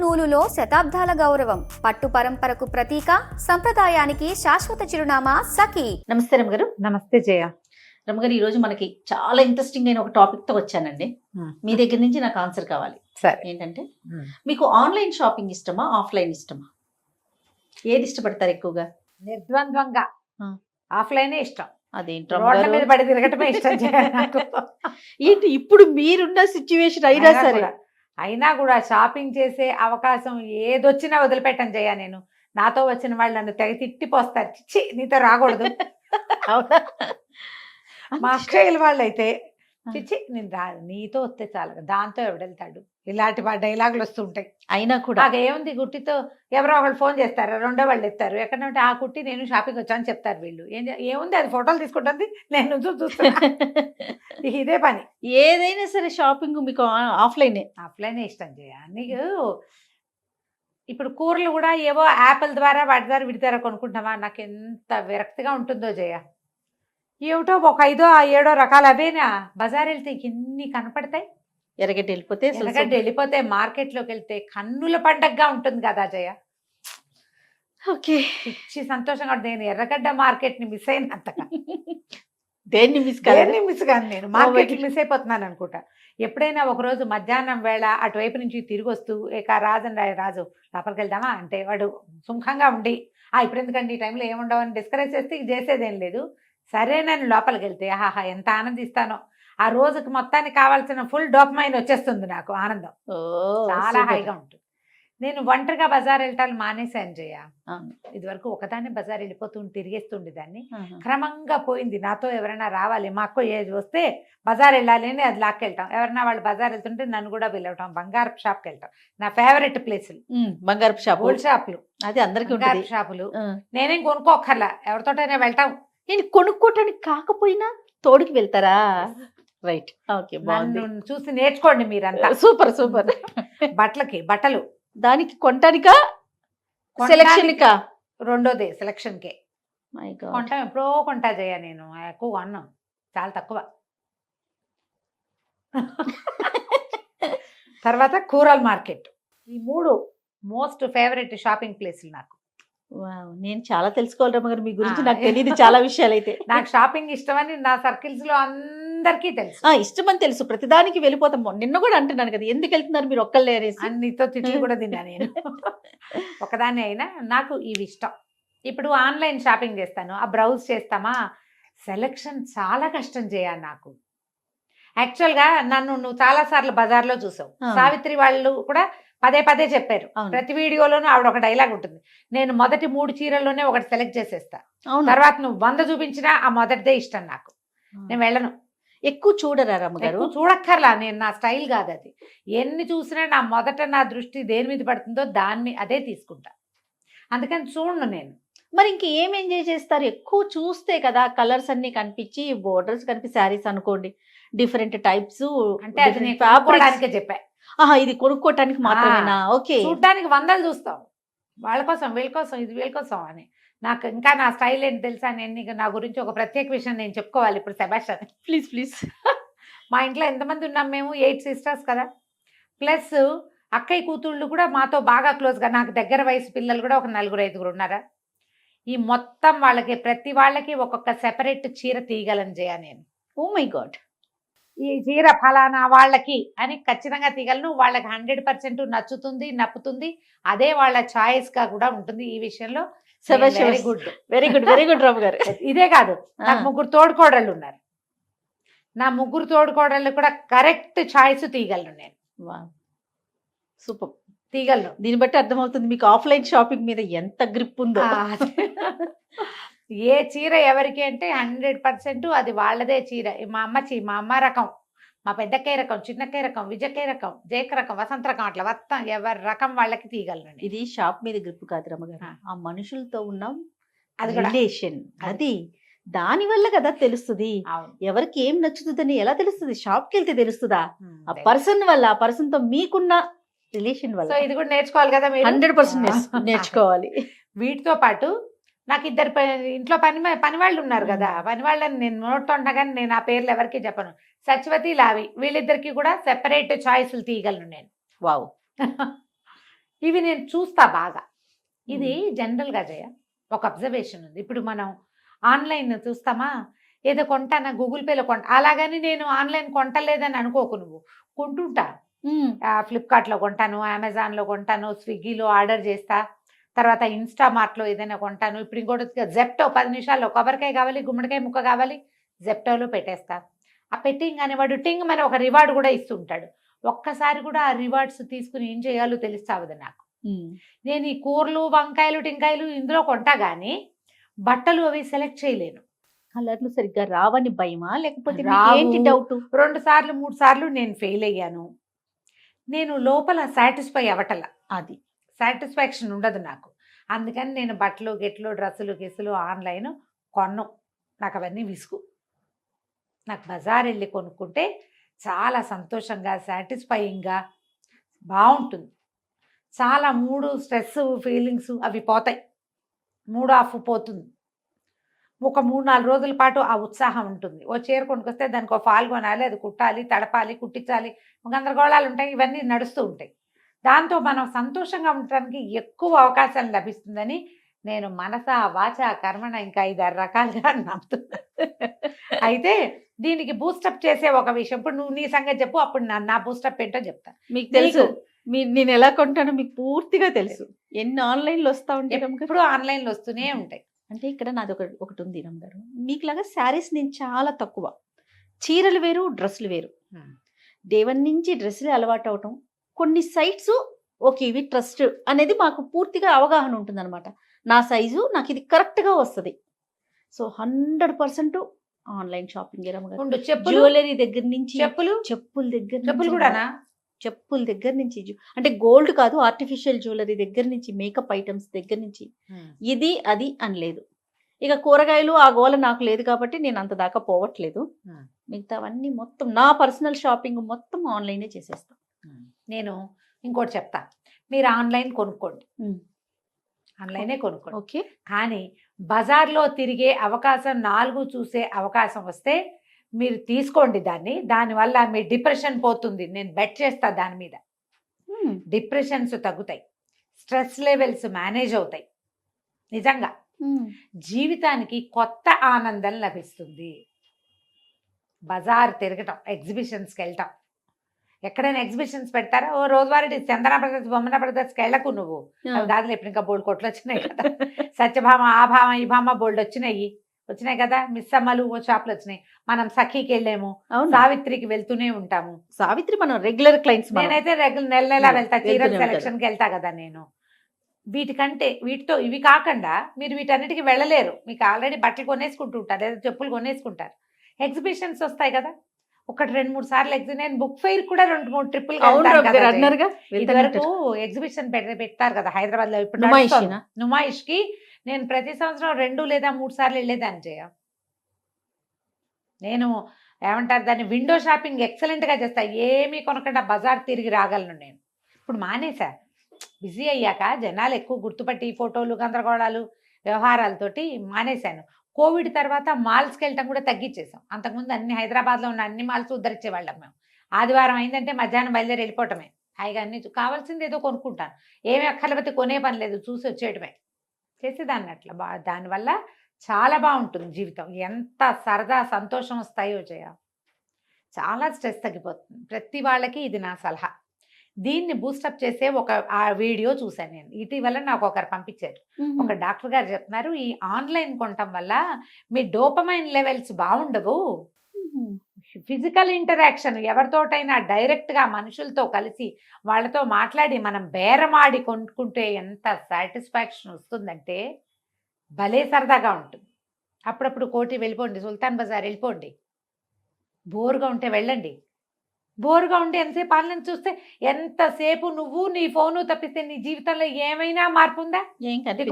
నూలులో శతాబ్దాల గౌరవం, పట్టు పరంపరకు ప్రతీక, సంప్రదాయానికి శాశ్వత చిరునామా సఖీ. నమస్తే రమగారు. నమస్తే జయ. రమగారు, ఈ రోజు మనకి చాలా ఇంట్రెస్టింగ్ అయిన ఒక టాపిక్ తో వచ్చానండి. మీ దగ్గర నుంచి నాకు ఆన్సర్ కావాలి. సరే. ఏంటంటే, మీకు ఆన్లైన్ షాపింగ్ ఇష్టమా, ఆఫ్లైన్ ఇష్టమా? ఏది ఇష్టపడతారు ఎక్కువగా? నిర్ద్వంద్వంగా ఆఫ్లైనే ఇష్టం. అదేంటి రోడ్ల మీద పడి తిరగటమే ఇష్టం జయ నాకు. ఏంటి ఇప్పుడు మీరున్న సిచ్యువేషన్ అయినా సరే అయినా కూడా షాపింగ్ చేసే అవకాశం ఏదొచ్చినా వదిలిపెట్టను జయ. నేను నాతో వచ్చిన వాళ్ళు నన్ను తెగ తిట్టిపోస్తారు, చిచ్చి నీతో రాకూడదు. అవునా? మా అక్కయ్యల వాళ్ళు అయితే చిచ్చి నేను నీతో వస్తే చాలు, దాంతో ఎవడెళ్తాడు, ఇలాంటి డైలాగులు వస్తుంటాయి. అయినా కూడా నాకు ఏముంది, గుట్టితో ఎవరో ఒకళ్ళు ఫోన్ చేస్తారు, రెండో వాళ్ళు ఎత్తారు, ఎక్కడంటే ఆ కుట్టి నేను షాపింగ్ వచ్చాను చెప్తారు. వీళ్ళు ఏముంది, అది ఫోటోలు తీసుకుంటుంది, నేను చూస్తున్నా. ఇదే పని. ఏదైనా సరే షాపింగ్ మీకు ఆఫ్లైనే. ఆఫ్లైనే ఇష్టం జయ. నీకు ఇప్పుడు కూరలు కూడా ఏవో యాపిల్ ద్వారా వాటి ద్వారా వీటి ద్వారా కొనుక్కుంటామా, నాకు ఎంత విరక్తిగా ఉంటుందో జయ. ఏమిటో ఒక 5 7 రకాలు అవేనా, బజార్ వెళ్తే ఎన్ని కనపడతాయి. ఎరగడ్డ వెళ్ళిపోతే ఎరగడ్డ వెళ్ళిపోతే మార్కెట్లోకి వెళ్తే కన్నుల పండగగా ఉంటుంది కదా జయ. ఓకే, పిచ్చి సంతోషంగా ఉంటుంది. నేను ఎర్రగడ్డ మార్కెట్ ని మిస్ అయినంతగా దేన్ని మిస్ మిస్ కాదు, నేను మార్కెట్ మిస్ అయిపోతున్నాను అనుకుంటా. ఎప్పుడైనా ఒకరోజు మధ్యాహ్నం వేళ అటువైపు నుంచి తిరిగి వస్తూ రాజు లోపలికి వెళ్దామా అంటే వాడు సుముఖంగా ఉండి ఇప్పుడు ఎందుకండి ఈ టైంలో ఏముండవు అని డిస్కరేజ్ చేస్తే ఇక చేసేదేం లేదు. సరే, నేను లోపలికి వెళ్తే ఆహా ఎంత ఆనందిస్తానో. ఆ రోజుకి మొత్తానికి కావాల్సిన ఫుల్ డోపమైన్ వచ్చేస్తుంది నాకు, ఆనందం చాలా హాయిగా ఉంటుంది. నేను ఒంటరిగా బజార్ వెళ్ళటాలు మానేశాను జయ. ఇదివరకు ఒకదాన్ని బజార్ వెళ్ళిపోతూ తిరిగేస్తుండే దాన్ని. క్రమంగా పోయింది. నాతో ఎవరైనా రావాలి, మా అక్క ఏది వస్తే బజార్ వెళ్ళాలి అని అది లాక్కెళ్తాం. ఎవరైనా వాళ్ళు బజార్ వెళ్తుంటే నన్ను కూడా పిలవటం, బంగారపు షాప్కి వెళ్తాం. నా ఫేవరెట్ ప్లేసులు బంగారపు షాప్, గోల్డ్ షాపులు, అది అందరికీ బంగారపు షాపులు. నేనేం కొనుక్కోక్కర్లా, ఎవరితోటైనా వెళ్తాం. నేను కొనుక్కోటానికి కాకపోయినా తోడుకి వెళ్తారా? రైట్, ఓకే, నన్ను చూసి నేర్చుకోండి మీరంతా. Super super. బట్టలు దానికి కొంటానికా, సెలక్షన్ కా? రెండోదే సెలక్షన్ కే. మై గాడ్, కొంటాం, ఎప్పుడో కొంటా జయ. నేను ఎక్కువ కొన్నాం, చాలా తక్కువ. తర్వాత కూరల్ మార్కెట్. ఈ 3 మోస్ట్ ఫేవరెట్ షాపింగ్ ప్లేసులు నాకు. నేను చాలా తెలుసుకోవాలి రమ్మగారు మీ గురించి. నాకు తెలియదు చాలా విషయాలు. అయితే నాకు షాపింగ్ ఇష్టమని నా సర్కిల్స్ లో అందరికీ తెలుసు. ఇష్టమని తెలుసు, ప్రతిదానికి వెళ్ళిపోతాం. నిన్న కూడా అంటున్నాను కదా, ఎందుకు వెళ్తున్నారు మీరు ఒక్కళ్ళే అనేసి. అన్నితో తిట్లు కూడా తిన్నా నేను. ఒకదాన్ని అయినా నాకు ఇవి ఇష్టం. ఇప్పుడు ఆన్లైన్ షాపింగ్ చేస్తాను, ఆ బ్రౌజ్ చేస్తామా, సెలక్షన్ చాలా కష్టం చేయాలి నాకు. యాక్చువల్గా నువ్వు చాలా సార్లు బజార్లో చూసావు. సావిత్రి వాళ్ళు కూడా పదే చెప్పారు. ప్రతి వీడియోలోనూ ఆవిడ ఒక డైలాగ్ ఉంటుంది, నేను మొదటి 3 చీరల్లోనే ఒకటి సెలెక్ట్ చేసేస్తా, తర్వాత నువ్వు 100 చూపించినా ఆ మొదటిదే ఇష్టం నాకు, నేను వెళ్ళను. ఎక్కువ చూడరా రమ్మగారు? చూడక్కర్లా, నేను నా స్టైల్ కాదు అది. ఎన్ని చూసినా నా దృష్టి దేని మీద పడుతుందో అదే తీసుకుంటా. అందుకని చూడను నేను. మరి ఇంక ఏం ఎంజాయ్ చేస్తారు? ఎక్కువ చూస్తే కదా కలర్స్ అన్ని కనిపించి, బోర్డర్స్ కనిపి, శారీస్ అనుకోండి డిఫరెంట్ టైప్స్, అంటే అది నేను కాపాడానికే చెప్పా. ఇది కొనుక్కోటానికి మాత్రమేనా? ఓకే, చూడడానికి 100 చూస్తాం, వాళ్ళ కోసం వీళ్ళ కోసం ఇది వీళ్ళ కోసం అని. నాకు ఇంకా నా స్టైల్ ఏంటి తెలుసా? నేను నా గురించి ఒక ప్రత్యేక విషయం నేను చెప్పుకోవాలి ఇప్పుడు. Sebastian, please. మా ఇంట్లో ఎంతమంది ఉన్నాం మేము? 8 సిస్టర్స్ కదా, ప్లస్ అక్కయ్య కూతుళ్ళు కూడా మాతో బాగా క్లోజ్గా, నాకు దగ్గర వయసు పిల్లలు కూడా ఒక 4 5 ఉన్నారా. ఈ మొత్తం ప్రతి వాళ్ళకి ఒక్కొక్క సెపరేట్ చీర తీయగలను జయ నేను. ఓ మై గాడ్, ఈ చీర ఫలానా వాళ్ళకి అని ఖచ్చితంగా తీయగలను. వాళ్ళకి 100% నచ్చుతుంది, నప్పుతుంది, అదే వాళ్ళ చాయిస్ గా కూడా ఉంటుంది. ఈ విషయంలో వెరీ గుడ్ రాము గారు. ఇదే కాదు, నాకు 3 తోడుకోడళ్ళు ఉన్నారు. నా 3 తోడుకోడళ్ళు కూడా కరెక్ట్ చాయిస్ తీయగలను నేను. సూపర్, తీయగలను. దీన్ని బట్టి అర్థమవుతుంది మీకు ఆఫ్లైన్ షాపింగ్ మీద ఎంత గ్రిప్ ఉందో. ఏ చీర ఎవరికి అంటే 100% అది వాళ్ళదే చీర. మా అమ్మ రకం, మా పెద్దక్కయ్య రకం, చిన్నక్కయ్య రకం, విజయక్కయ్య రకం, జయక రకం, వసంత రకం, అట్లా మొత్తం ఎవరి రకం వాళ్ళకి తీయగలను. ఇది షాప్ మీద గ్రిప్ కాదు రమ్మగారు, ఆ మనుషులతో ఉన్న అది రిలేషన్, అది దాని వల్ల కదా తెలుస్తుంది. ఎవరికి ఏం నచ్చుతుందని ఎలా తెలుస్తుంది? షాప్కి వెళ్తే తెలుస్తుందా? ఆ పర్సన్ వల్ల, ఆ పర్సన్ తో మీకున్న రిలేషన్ వల్ల. సో ఇది కూడా నేర్చుకోవాలి కదా మీరు. 100% నేర్చుకోవాలి. వీటితో పాటు నాకు 2 ఇంట్లో పని వాళ్ళు ఉన్నారు కదా, పని వాళ్ళని నేను నోట్తో ఉన్నా కానీ నేను ఆ పేర్లు ఎవరికి చెప్పను. సత్యవతి, లావి, వీళ్ళిద్దరికి కూడా సెపరేట్ చాయిస్లు తీయగలను నేను. వావ్. ఇవి నేను చూస్తా బాగా. ఇది జనరల్గా జయ ఒక అబ్జర్వేషన్ ఉంది. ఇప్పుడు మనం ఆన్లైన్ చూస్తామా, ఏదో కొంటానా గూగుల్ పేలో కొంటా, అలాగని నేను ఆన్లైన్ కొంటలేదని అనుకోకు, నువ్వు కొంటుంటా. ఫ్లిప్కార్ట్లో కొంటాను, అమెజాన్లో కొంటాను, స్విగ్గీలో ఆర్డర్ చేస్తా, తర్వాత ఇన్స్టామార్ట్లో ఏదైనా కొంటాను. ఇప్పుడు ఇంకోటి జెప్టో 10 నిమిషాల్లో కొబ్బరికాయ కావాలి, గుమ్మడికాయ ముక్క కావాలి, జెప్టోలో పెట్టేస్తా. ఆ పెట్టింగానే వాడు టింగ్ మన ఒక రివార్డ్ కూడా ఇస్తుంటాడు. ఒక్కసారి కూడా ఆ రివార్డ్స్ తీసుకుని ఏం చేయాలో తెలుస్తావదు నాకు. నేను ఈ కూరలు, వంకాయలు, టింకాయలు ఇందులో కొంటా కానీ బట్టలు అవి సెలెక్ట్ చేయలేను. కలర్లు సరిగ్గా రావని భయమా, లేకపోతే రావు. ఏంటి డౌట్? 2 సార్లు 3 సార్లు నేను ఫెయిల్ అయ్యాను. నేను లోపల సాటిస్ఫై అవ్వటల, అది సాటిస్ఫాక్షన్ ఉండదు నాకు. అందుకని నేను బట్టలు గెట్లు, డ్రెస్సులు గిస్సులు ఆన్లైన్ కొన్ను. నాకు అవన్నీ విసుగు. నాకు బజార్ వెళ్ళి కొనుక్కుంటే చాలా సంతోషంగా, సాటిస్ఫైయింగ్గా బాగుంటుంది. చాలా మూడు స్ట్రెస్ ఫీలింగ్స్ అవి పోతాయి, మూడ్ ఆఫ్ పోతుంది. ఒక 3-4 రోజుల పాటు ఆ ఉత్సాహం ఉంటుంది. ఓ చీర కొనుక్కొస్తే దానికి ఒక ఫాల్ కొనాలి, అది కుట్టాలి, తడపాలి, కుట్టించాలి, గందరగోళాలు ఉంటాయి, ఇవన్నీ నడుస్తూ ఉంటాయి. దాంతో మనం సంతోషంగా ఉండటానికి ఎక్కువ అవకాశం లభిస్తుందని నేను మనస వాచ కర్మణ ఇంకా 5-6 రకాలుగా నమ్ముతున్నా. అయితే దీనికి బూస్టప్ చేసే ఒక విషయం, ఇప్పుడు నువ్వు నీ సంగతి చెప్పు, అప్పుడు నా బూస్టప్ ఏంటో చెప్తా. మీకు తెలుసు నేను ఎలా కొంటానో మీకు పూర్తిగా తెలుసు. ఎన్ని ఆన్లైన్లో వస్తా ఉంటాయి, ఇప్పుడు ఆన్లైన్లో వస్తూనే ఉంటాయి. అంటే ఇక్కడ నాది ఒకటి ఉంది రమ్మగారు, మీకులాగా శారీస్ నేను చాలా తక్కువ. చీరలు వేరు, డ్రెస్సులు వేరు. దేవన్ నుంచి డ్రెస్సులు అలవాటు అవటం, కొన్ని సైట్స్ ఓకే ఇవి ట్రస్ట్ అనేది మాకు పూర్తిగా అవగాహన ఉంటుంది అనమాట. నా సైజు నాకు ఇది కరెక్ట్గా వస్తుంది. So 100% online shopping. జ్యువెలరీ దగ్గర నుంచి చెప్పుల దగ్గర నుంచి అంటే గోల్డ్ కాదు, ఆర్టిఫిషియల్ జ్యువెలరీ దగ్గర నుంచి, మేకప్ ఐటమ్స్ దగ్గర నుంచి, ఇది అది అని లేదు. ఇక కూరగాయలు ఆ గోల నాకు లేదు కాబట్టి నేను అంత దాకా పోవట్లేదు. మిగతావన్నీ మొత్తం నా పర్సనల్ షాపింగ్ మొత్తం ఆన్లైనే చేసేస్తాను. నేను ఇంకోటి చెప్తా, మీరు ఆన్లైన్ కొనుక్కోండి, ఆన్లైనే కొనుక్కోండి, ఓకే. కానీ బజార్లో తిరిగే అవకాశం, 4 చూసే అవకాశం వస్తే మీరు తీసుకోండి దానివల్ల మీ డిప్రెషన్ పోతుంది. నేను బెట్ చేస్తా దాని మీద. డిప్రెషన్స్ తగ్గుతాయి, స్ట్రెస్ లెవెల్స్ మేనేజ్ అవుతాయి. నిజంగా జీవితానికి కొత్త ఆనందం లభిస్తుంది. బజార్ తిరగటం, ఎగ్జిబిషన్స్కి వెళ్ళటం. ఎక్కడైనా ఎగ్జిబిషన్స్ పెడతారా, ఓ రోజువారీ చందన బ్రదర్స్, బొమ్మన బ్రదర్స్కి వెళ్ళకు నువ్వు. అవి కాదులే, ఇప్పుడు ఇంకా బోల్డ్ కొట్లు వచ్చినాయి కదా, సత్యభామ, ఆ భామ, ఈ భామ బోల్డ్ వచ్చినాయి కదా, మిస్ అమ్మలు ఓ షాపులు వచ్చినాయి. మనం సఖీకి వెళ్ళాము, సావిత్రికి వెళ్తూనే ఉంటాము. సావిత్రి మనం రెగ్యులర్ క్లయింట్స్. నేనైతే నెల వెళ్తా, చీరల సెలక్షన్కి వెళ్తా కదా నేను. వీటితో ఇవి కాకుండా మీరు వీటన్నిటికి వెళ్ళలేరు. మీకు ఆల్రెడీ బట్టలు కొనేసుకుంటుంటారు, లేదా చెప్పులు కొనేసుకుంటారు. ఎగ్జిబిషన్స్ వస్తాయి కదా, 1-2-3 సార్లు నేను బుక్ ఫెయిర్ కూడా 2-3 ట్రిప్పులు ఇదివరకు ఎగ్జిబిషన్ పెడతారు కదా హైదరాబాద్ లో. ఇప్పుడు నుమాయిష్ కి నేను ప్రతి సంవత్సరం 2 లేదా 3 సార్లు వెళ్ళేదాన్ని చేయ. నేను ఏమంటారు దాన్ని, విండో షాపింగ్ ఎక్సలెంట్ గా చేస్తా. ఏమీ కొనకుండా బజార్ తిరిగి రాగలను నేను. ఇప్పుడు మానేసా, బిజీ అయ్యాక జనాలు ఎక్కువ గుర్తుపట్టి ఫోటోలు, గందరగోళాలు, వ్యవహారాలతోటి మానేశాను. కోవిడ్ తర్వాత మాల్స్కి వెళ్ళటం కూడా తగ్గించేసాం. అంతకుముందు హైదరాబాద్లో ఉన్న అన్ని మాల్స్ ఉద్ధరించేవాళ్ళం మేము. ఆదివారం అయిందంటే మధ్యాహ్నం బయలుదేరి వెళ్ళిపోవటమే. హాయిగా అన్ని కావాల్సింది ఏదో కొనుక్కుంటాను, ఏమి అక్కర్లేకపోతే కొనే పని లేదు, చూసి వచ్చేయటమే చేసేదాన్ని. అట్లా దానివల్ల చాలా బాగుంటుంది జీవితం. ఎంత సరదా సంతోషం వస్తాయో చాలా స్ట్రెస్ తగ్గిపోతుంది. ప్రతి వాళ్ళకి ఇది నా సలహా. దీన్ని బూస్టప్ చేసే ఆ వీడియో చూశాను నేను ఇటీవల, నాకు ఒకరు పంపించారు. ఒక డాక్టర్ గారు చెప్తున్నారు, ఈ ఆన్లైన్ కొనటం వల్ల మీ డోపమైన్ లెవెల్స్ బాగుండవు. ఫిజికల్ ఇంటరాక్షన్, ఎవరితోటైనా డైరెక్ట్గా మనుషులతో కలిసి వాళ్ళతో మాట్లాడి మనం బేరమాడి కొనుక్కుంటే ఎంత సాటిస్ఫాక్షన్ వస్తుందంటే భలే సరదాగా ఉంటుంది. అప్పుడప్పుడు కోటి వెళ్ళిపోండి, సుల్తాన్ బజార్ వెళ్ళిపోండి, బోర్గా ఉంటే వెళ్ళండి. బోర్గా ఉంటే ఎంతసేపు ఆన్లైన్ చూస్తే, ఎంతసేపు నువ్వు నీ ఫోను తప్పిస్తే నీ జీవితంలో ఏమైనా మార్పు ఉందా?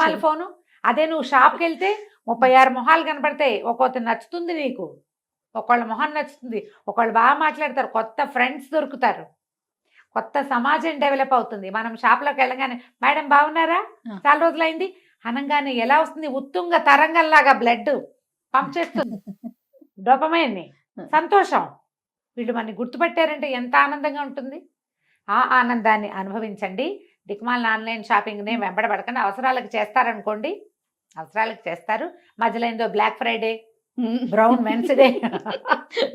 వాళ్ళ ఫోను. అదే నువ్వు షాప్కి వెళ్తే 36 మొహాలు కనపడతాయి. ఒక్కొక్కటి నచ్చుతుంది నీకు, ఒకళ్ళ మొహం నచ్చుతుంది, ఒకళ్ళు బాగా మాట్లాడతారు, కొత్త ఫ్రెండ్స్ దొరుకుతారు, కొత్త సమాజం డెవలప్ అవుతుంది. మనం షాప్లోకి వెళ్ళగానే మేడం బాగున్నారా, చాలా రోజులైంది అనగానే ఎలా వస్తుంది, ఉత్తుంగ తరంగంలాగా బ్లడ్ పంప్ చేస్తుంది. డోపమైన్, సంతోషం. వీళ్ళు మనని గుర్తుపట్టారంటే ఎంత ఆనందంగా ఉంటుంది. ఆ ఆనందాన్ని అనుభవించండి. దిక్మాల ఆన్లైన్ షాపింగ్నే వెంబడబడకండి. అవసరాలకు చేస్తారనుకోండి, అవసరాలకు చేస్తారు. మధ్యలో ఏందో black Friday, brown Wednesday,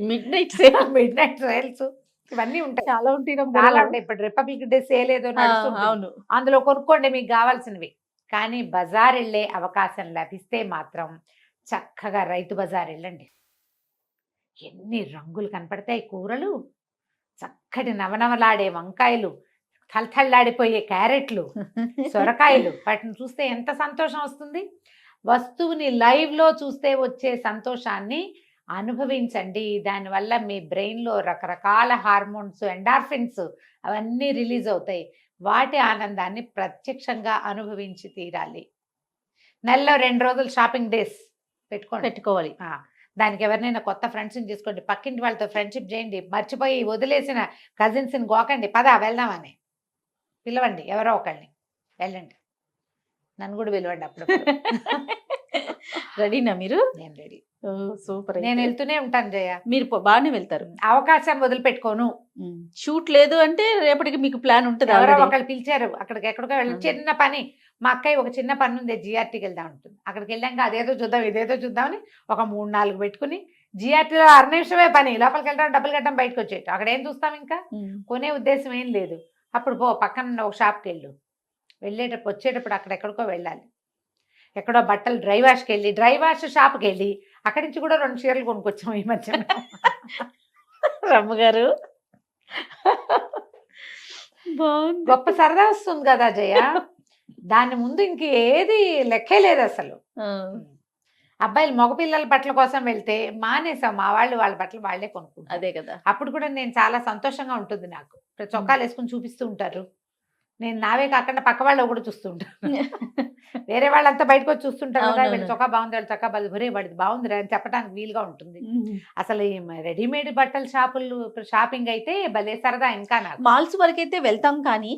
midnight sale midnight sales ఇవన్నీ ఉంటాయి. చాలా ఉంటాయి చాలా ఉంటాయి. ఇప్పుడు రిపబ్లిక్ డే సేల్ ఏదో నడుస్తుంది, అవును. అందులో కొనుక్కోండి మీకు కావాల్సినవి. కానీ బజార్ వెళ్ళే అవకాశం లభిస్తే మాత్రం చక్కగా రైతు బజార్ వెళ్ళండి. ఎన్ని రంగులు కనపడతాయి కూరలు, చక్కటి నవనవలాడే వంకాయలు, తలతళ్ళాడిపోయే క్యారెట్లు, సొరకాయలు, వాటిని చూస్తే ఎంత సంతోషం వస్తుంది. వస్తువుని లైవ్లో చూస్తే వచ్చే సంతోషాన్ని అనుభవించండి. దానివల్ల మీ బ్రెయిన్లో రకరకాల హార్మోన్స్, ఎండార్ఫిన్స్ అవన్నీ రిలీజ్ అవుతాయి. వాటి ఆనందాన్ని ప్రత్యక్షంగా అనుభవించి తీరాలి. నెలలో 2 రోజులు షాపింగ్ డేస్ పెట్టుకోవాలి. దానికి ఎవరినైనా కొత్త ఫ్రెండ్స్ని తీసుకోండి, పక్కింటి వాళ్ళతో ఫ్రెండ్షిప్ చేయండి, మర్చిపోయి వదిలేసిన కజిన్స్ని గోకండి, పద వెళ్దామని పిలవండి, ఎవరో ఒకళ్ళని వెళ్ళండి. నన్ను కూడా పిలవండి అప్పుడు. రెడీనా మీరు? నేను రెడీ, సూపర్. నేను వెళ్తూనే ఉంటాను జయ. మీరు బాగానే వెళ్తారు, అవకాశం వదిలిపెట్టుకోను. షూట్ లేదు అంటే రేపటికి మీకు ప్లాన్ ఉంటుంది. ఎవరో ఒకళ్ళు పిలిచారు, అక్కడికి ఎక్కడికో వెళ్ళి చిన్న పని, మా అక్కయ్య ఒక చిన్న పని ఉంది, జిఆర్టీకి వెళ్దాం ఉంటుంది. అక్కడికి వెళ్ళాక అదేదో చూద్దాం ఇదేదో చూద్దామని ఒక 3-4 పెట్టుకుని, జిఆర్టీలో 6 నిమిషమే పని, లోపలికి వెళ్ళడం డబ్బులు కట్టడం బయటకు వచ్చేట్టు. అక్కడ ఏం చూస్తాం, ఇంకా కొనే ఉద్దేశం ఏం లేదు. అప్పుడు పో పక్కన ఒక షాప్కి వెళ్ళు, వెళ్ళేటప్పుడు వచ్చేటప్పుడు అక్కడ ఎక్కడికో వెళ్ళాలి. ఎక్కడో బట్టలు డ్రై వాష్కి వెళ్ళి, డ్రై వాష్ షాప్కి వెళ్ళి అక్కడి నుంచి కూడా 2 చీరలు కొనుక్కొచ్చాం ఈ మధ్య. రమ్మగారు బాగుంది, గొప్ప సరదా వస్తుంది కదా జయ. దాని ముందు ఇంక ఏది లెక్కే లేదు అసలు. అబ్బాయిలు మగపిల్లల బట్టల కోసం వెళ్తే మానేసాం, మా వాళ్ళు వాళ్ళ బట్టలు వాళ్ళే కొనుక్కుంటారు. అదే కదా. అప్పుడు కూడా నేను చాలా సంతోషంగా ఉంటుంది నాకు. చొక్కాలు వేసుకుని చూపిస్తూ ఉంటారు, నేను నావే కాకుండా పక్క వాళ్ళు కూడా చూస్తూ ఉంటాను. వేరే వాళ్ళంతా బయటకు వచ్చి చూస్తుంటారు కదా, వీళ్ళు చొక్కా బాగుంది, వాళ్ళు చొక్కా బలి వాడిది బాగుంది అని చెప్పడానికి వీలుగా ఉంటుంది. అసలు ఈ రెడీమేడ్ బట్టల షాపులు షాపింగ్ అయితే భలే సరదా. ఇంకా నాకు మాల్స్ వరకు అయితే వెళ్తాం, కానీ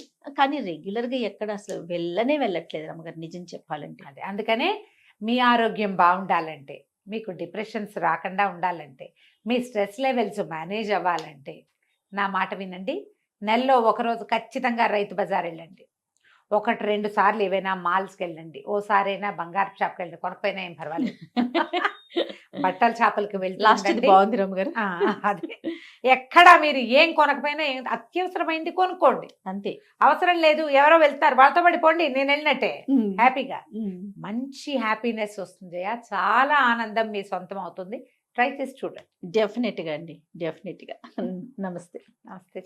రెగ్యులర్ గా ఎక్కడ అసలు వెళ్ళట్లేదు రమ్మగారు, నిజం చెప్పాలంటే. అదే అందుకనే మీ ఆరోగ్యం బాగుండాలంటే, మీకు డిప్రెషన్స్ రాకుండా ఉండాలంటే, మీ స్ట్రెస్ లెవెల్స్ మేనేజ్ అవ్వాలంటే నా మాట వినండి. నెలలో ఒకరోజు ఖచ్చితంగా రైతు బజార్ వెళ్ళండి. 1-2 సార్లు ఏవైనా మాల్స్కి వెళ్ళండి, ఓసారైనా బంగారు షాప్కి వెళ్ళండి, కొనకపోయినా ఏం పర్వాలేదు. బట్టల షాపులకి లాస్ట్ బాగుంది రమ్మగారు. అదే, ఎక్కడ మీరు ఏం కొనకపోయినా అత్యవసరమైంది కొనుక్కోండి, అంతే. అవసరం లేదు ఎవరో వెళ్తారు వాళ్ళతో పడిపోండి, నేను వెళ్ళినట్టే హ్యాపీగా. మంచి హ్యాపీనెస్ వస్తుంది, చాలా ఆనందం మీ సొంతం అవుతుంది. ట్రై చేసి చూడండి. డెఫినెట్గా అండి, డెఫినెట్గా. నమస్తే. నమస్తే.